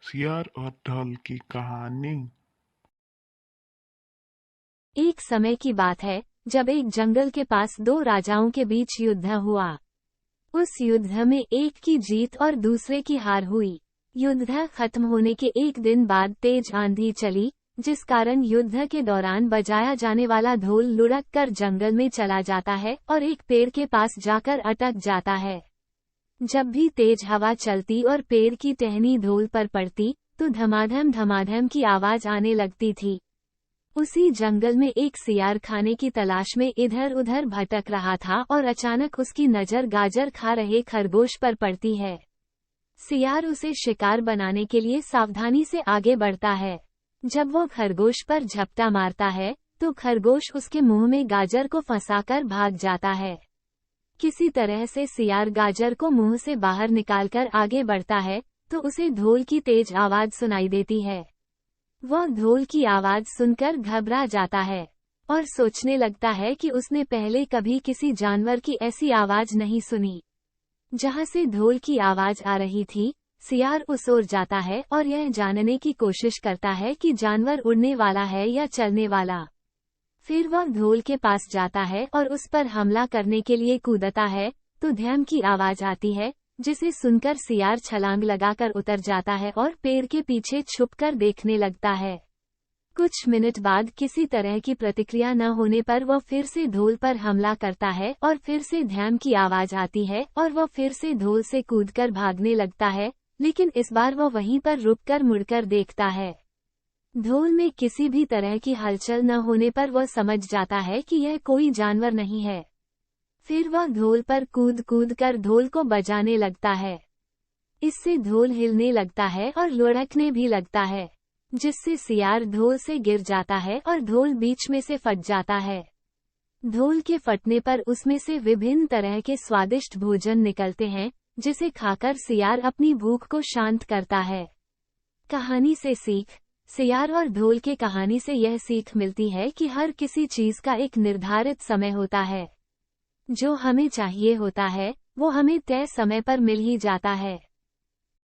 सियार और ढोल की कहानी। एक समय की बात है जब एक जंगल के पास दो राजाओं के बीच युद्ध हुआ। उस युद्ध में एक की जीत और दूसरे की हार हुई। युद्ध खत्म होने के एक दिन बाद तेज आंधी चली, जिस कारण युद्ध के दौरान बजाया जाने वाला ढोल लुढ़क कर जंगल में चला जाता है और एक पेड़ के पास जाकर अटक जाता है। जब भी तेज हवा चलती और पेड़ की टहनी ढोल पर पड़ती, तो धमाधम धमाधम की आवाज आने लगती थी। उसी जंगल में एक सियार खाने की तलाश में इधर उधर भटक रहा था और अचानक उसकी नजर गाजर खा रहे खरगोश पर पड़ती है। सियार उसे शिकार बनाने के लिए सावधानी से आगे बढ़ता है। जब वो खरगोश पर झपटा मारता है, तो खरगोश उसके मुंह में गाजर को फंसाकर भाग जाता है। किसी तरह से सियार गाजर को मुंह से बाहर निकालकर आगे बढ़ता है, तो उसे ढोल की तेज आवाज सुनाई देती है। वह ढोल की आवाज सुनकर घबरा जाता है और सोचने लगता है कि उसने पहले कभी किसी जानवर की ऐसी आवाज नहीं सुनी। जहां से ढोल की आवाज आ रही थी, सियार उस ओर जाता है और यह जानने की कोशिश करता है कि जानवर उड़ने वाला है या चलने वाला। फिर वह ढोल के पास जाता है और उस पर हमला करने के लिए कूदता है, तो ध्यान की आवाज आती है, जिसे सुनकर सियार छलांग लगाकर उतर जाता है और पेड़ के पीछे छुपकर देखने लगता है। कुछ मिनट बाद किसी तरह की प्रतिक्रिया न होने पर वह फिर से ढोल पर हमला करता है और फिर से ध्यान की आवाज आती है और वह फिर से ढोल से कूदकर भागने लगता है, लेकिन इस बार वह वहीं पर रुककर मुड़कर देखता है। ढोल में किसी भी तरह की हलचल न होने पर वह समझ जाता है कि यह कोई जानवर नहीं है। फिर वह ढोल पर कूद कूद कर ढोल को बजाने लगता है। इससे ढोल हिलने लगता है और लुढ़कने भी लगता है, जिससे सियार ढोल से गिर जाता है और ढोल बीच में से फट जाता है। ढोल के फटने पर उसमें से विभिन्न तरह के स्वादिष्ट भोजन निकलते हैं, जिसे खाकर सियार अपनी भूख को शांत करता है। कहानी से सीख। सियार और ढोल के कहानी से यह सीख मिलती है कि हर किसी चीज का एक निर्धारित समय होता है। जो हमें चाहिए होता है, वो हमें तय समय पर मिल ही जाता है।